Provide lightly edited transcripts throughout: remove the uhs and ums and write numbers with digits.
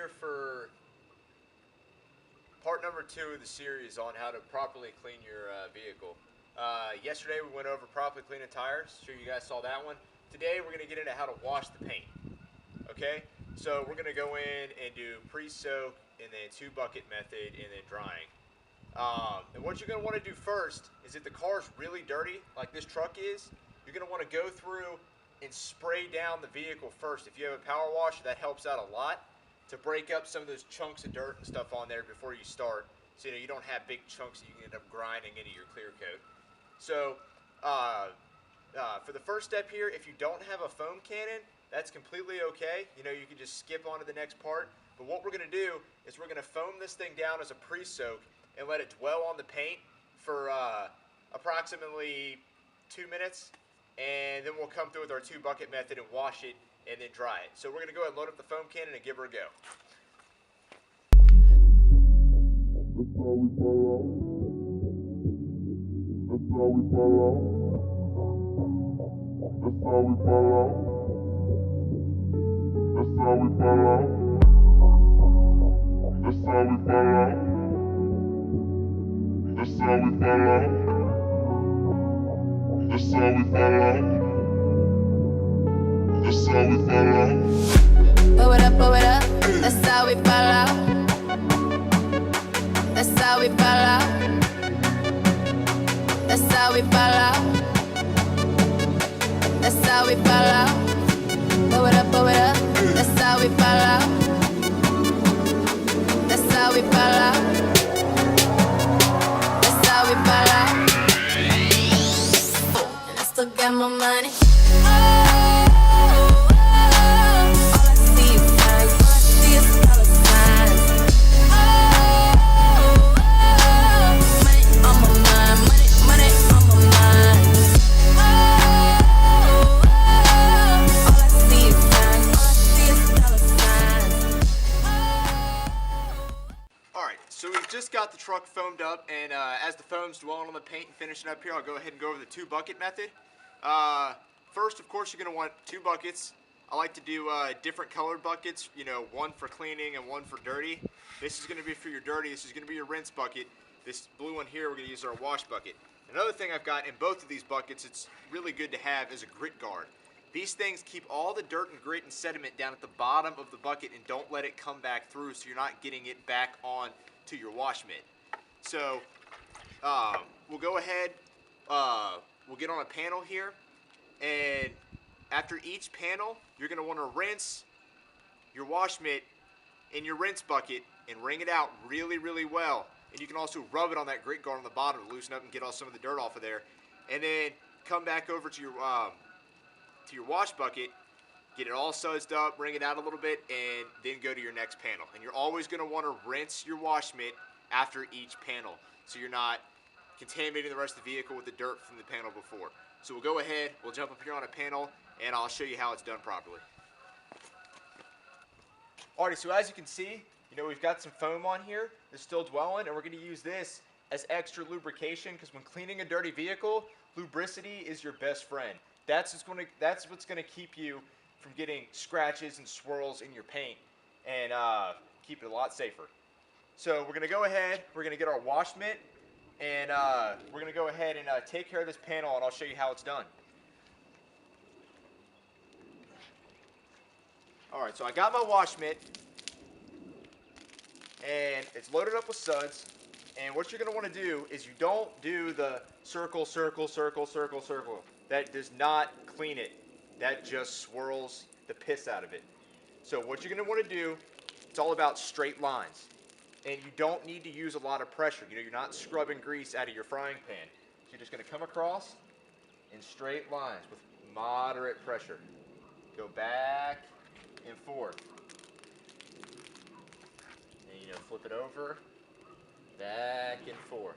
here for part number 2 of the series on how to properly clean your vehicle. Yesterday we went over properly cleaning tires. Sure you guys saw that one. Today we're going to get into how to wash the paint. Okay, so we're going to go in and do pre-soak and then 2-bucket method and then drying. And what you're going to want to do first is if the car's really dirty, like this truck is, you're going to want to go through and spray down the vehicle first. If you have a power washer, that helps out a lot to break up some of those chunks of dirt and stuff on there before you start, so you don't have big chunks that you can end up grinding into your clear coat. So for the first step here, if you don't have a foam cannon, that's completely okay. You can just skip on to the next part. But what we're going to do is we're going to foam this thing down as a pre-soak and let it dwell on the paint for approximately 2 minutes. And then we'll come through with our 2-bucket method and wash it and then dry it. So we're going to go ahead and load up the foam cannon and give her a go. Blow it up, that's how we fall out. That's how we fall out. That's how we fall out. That's how we fall out. Blow it up, that's how we fall out. That's how we fall out. That's how we fall out. And I still got my money. So we've just got the truck foamed up, and as the foam's dwelling on the paint and finishing up here, I'll go ahead and go over the 2-bucket method. First, of course, you're going to want 2 buckets. I like to do different colored buckets, one for cleaning and one for dirty. This is going to be for your dirty. This is going to be your rinse bucket. This blue one here, we're going to use our wash bucket. Another thing I've got in both of these buckets, it's really good to have, is a grit guard. These things keep all the dirt and grit and sediment down at the bottom of the bucket and don't let it come back through, so you're not getting it back on to your wash mitt. So we'll go ahead, we'll get on a panel here, and after each panel you're going to want to rinse your wash mitt in your rinse bucket and wring it out really well. And you can also rub it on that grit guard on the bottom to loosen up and get all some of the dirt off of there, and then come back over to your wash bucket, get it all sudsed up, wring it out a little bit, and then go to your next panel. And you're always going to want to rinse your wash mitt after each panel, so you're not contaminating the rest of the vehicle with the dirt from the panel before. So we'll go ahead, we'll jump up here on a panel, and I'll show you how it's done properly. Alrighty, so as you can see, we've got some foam on here that's still dwelling, and we're going to use this as extra lubrication, because when cleaning a dirty vehicle, lubricity is your best friend. That's what's going to keep you from getting scratches and swirls in your paint and keep it a lot safer. So we're going to go ahead, we're going to get our wash mitt, and we're going to go ahead and take care of this panel, and I'll show you how it's done. Alright, so I got my wash mitt, and it's loaded up with suds. And what you're going to want to do is you don't do the circle. That does not clean it. That just swirls the piss out of it. So what you're going to want to do, it's all about straight lines. And you don't need to use a lot of pressure. You're not scrubbing grease out of your frying pan. So you're just going to come across in straight lines with moderate pressure. Go back and forth. And flip it over, back and forth.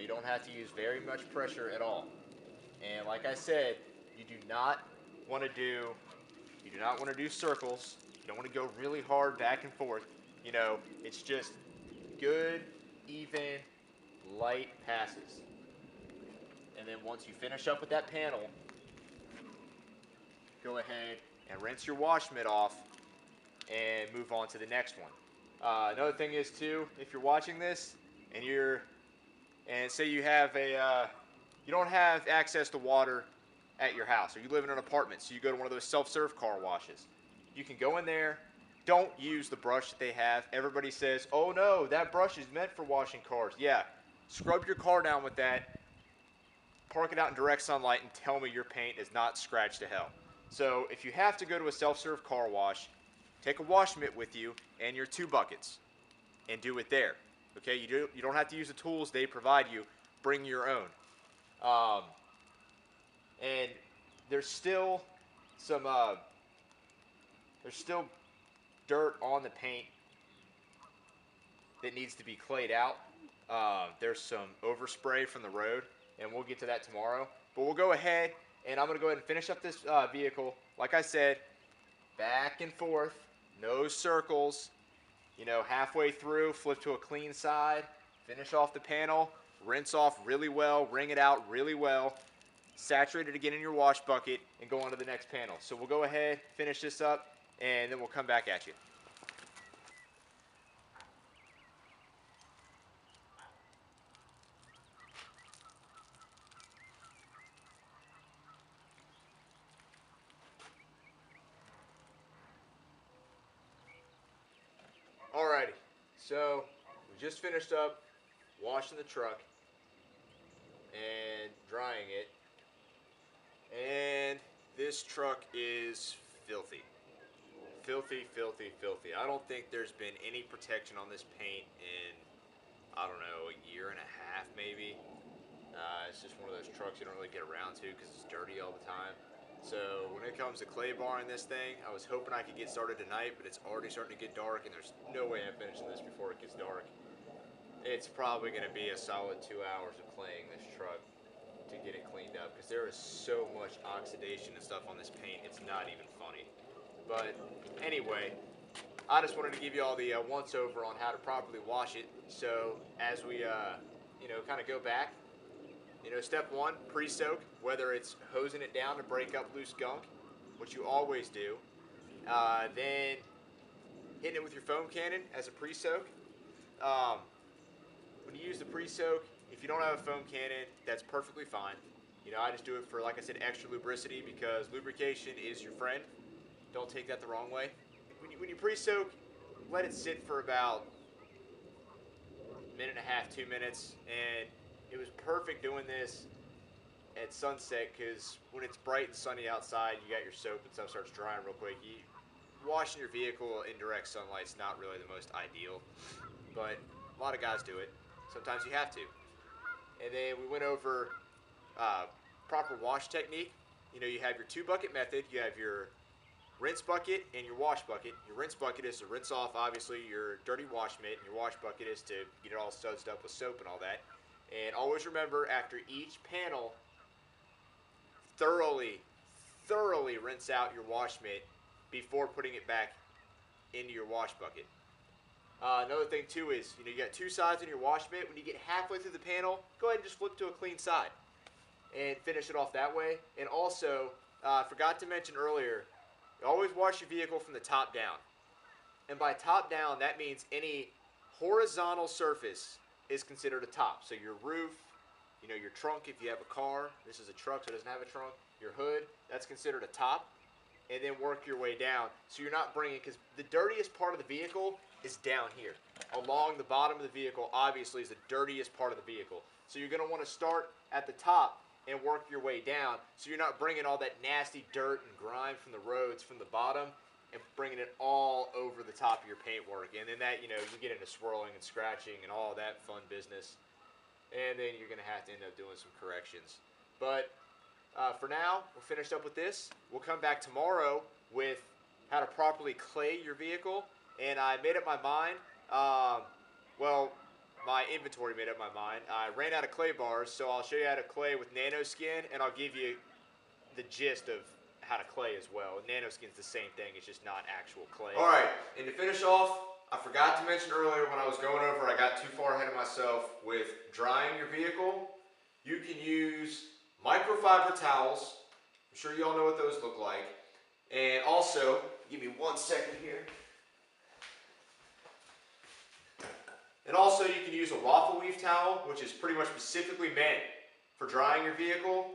You don't have to use very much pressure at all. And like I said, you do not want to do circles. You don't want to go really hard back and forth. It's just good, even, light passes. And then once you finish up with that panel, go ahead and rinse your wash mitt off and move on to the next one. Another thing is too, if you're watching this and say you have you don't have access to water at your house, or you live in an apartment, so you go to one of those self-serve car washes. You can go in there. Don't use the brush that they have. Everybody says, "Oh no, that brush is meant for washing cars." Yeah, scrub your car down with that. Park it out in direct sunlight and tell me your paint is not scratched to hell. So if you have to go to a self-serve car wash, take a wash mitt with you and your 2 buckets and do it there. Okay, you don't have to use the tools they provide you. Bring your own. And there's still some there's still dirt on the paint that needs to be clayed out. There's some overspray from the road, and we'll get to that tomorrow. But we'll go ahead, and I'm going to go ahead and finish up this vehicle. Like I said, back and forth, no circles. You know, halfway through, flip to a clean side, finish off the panel, rinse off really well, wring it out really well, saturate it again in your wash bucket, and go on to the next panel. So we'll go ahead, finish this up, and then we'll come back at you. Alrighty, so we just finished up washing the truck and drying it, and this truck is filthy. Filthy, filthy, filthy. I don't think there's been any protection on this paint in, I don't know, a year and a half maybe. It's just one of those trucks you don't really get around to because it's dirty all the time. So when it comes to clay barring this thing, I was hoping I could get started tonight, but it's already starting to get dark, and there's no way I'm finishing this before it gets dark. It's probably going to be a solid 2 hours of claying this truck to get it cleaned up, because there is so much oxidation and stuff on this paint, it's not even funny. But anyway, I just wanted to give you all the once over on how to properly wash it. So as we kind of go back, step 1, pre-soak, whether it's hosing it down to break up loose gunk, which you always do. Then hitting it with your foam cannon as a pre-soak. When you use the pre-soak, if you don't have a foam cannon, that's perfectly fine. I just do it for, like I said, extra lubricity, because lubrication is your friend. Don't take that the wrong way. When you pre-soak, let it sit for about a minute and a half, 2 minutes, and it was perfect doing this at sunset, because when it's bright and sunny outside, you got your soap and stuff starts drying real quick. Washing your vehicle in direct sunlight is not really the most ideal, but a lot of guys do it. Sometimes you have to. And then we went over proper wash technique. You have your 2 bucket method. You have your rinse bucket and your wash bucket. Your rinse bucket is to rinse off, obviously, your dirty wash mitt, and your wash bucket is to get it all sudsed up with soap and all that. And always remember, after each panel, thoroughly rinse out your wash mitt before putting it back into your wash bucket. Another thing too is, you got 2 sides in your wash mitt. When you get halfway through the panel, go ahead and just flip to a clean side and finish it off that way. And also, forgot to mention earlier, always wash your vehicle from the top down. And by top down, that means any horizontal surface is considered a top. So your roof, your trunk if you have a car. This is a truck, so it doesn't have a trunk. Your hood, that's considered a top. And then work your way down, so you're not bringing, because the dirtiest part of the vehicle is down here. Along the bottom of the vehicle, obviously, is the dirtiest part of the vehicle. So you're going to want to start at the top and work your way down, so you're not bringing all that nasty dirt and grime from the roads from the bottom and bringing it all over the top of your paintwork. And then that, you get into swirling and scratching and all that fun business. And then you're going to have to end up doing some corrections. But for now, we're finished up with this. We'll come back tomorrow with how to properly clay your vehicle. And I made up my mind. My inventory made up my mind. I ran out of clay bars, so I'll show you how to clay with Nanoskin, and I'll give you the gist of how to clay as well. Nanoskin's the same thing, it's just not actual clay. Alright, and to finish off, I forgot to mention earlier when I was going over, I got too far ahead of myself with drying your vehicle. You can use microfiber towels. I'm sure you all know what those look like. And also, give me 1 second here. Also, you can use a waffle weave towel, which is pretty much specifically meant for drying your vehicle.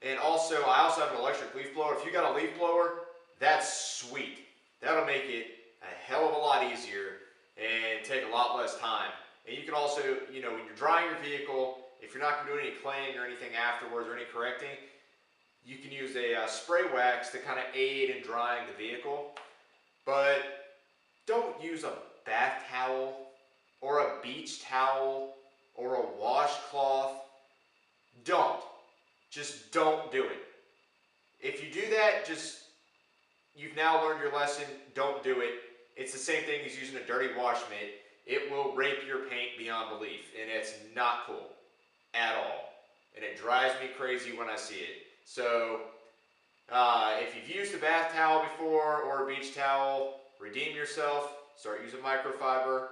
And also, I also have an electric leaf blower. If you got a leaf blower, that's sweet. That'll make it a hell of a lot easier and take a lot less time. And you can also, when you're drying your vehicle, if you're not going to do any claying or anything afterwards or any correcting, you can use a spray wax to kind of aid in drying the vehicle. But don't use a bath towel or a beach towel or a washcloth. Just don't do it. If you do that, you've now learned your lesson. Don't do it. It's the same thing as using a dirty wash mitt. It will rape your paint beyond belief, and it's not cool at all. And it drives me crazy when I see it. So, if you've used a bath towel before or a beach towel, redeem yourself. Start using microfiber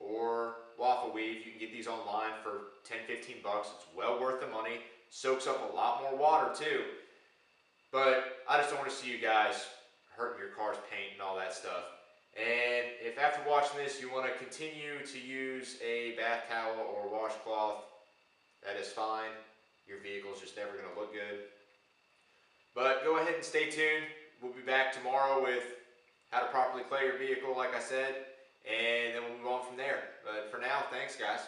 or waffle weave. You can get these online for 10-15 bucks. It's well worth the money. Soaks up a lot more water too. But I just don't want to see you guys hurting your car's paint and all that stuff. And if after watching this you want to continue to use a bath towel or washcloth, that is fine. Your vehicle's just never going to look good. But go ahead and stay tuned. We'll be back tomorrow with how to properly clay your vehicle, like I said, and then we'll move on from there. But for now, thanks guys.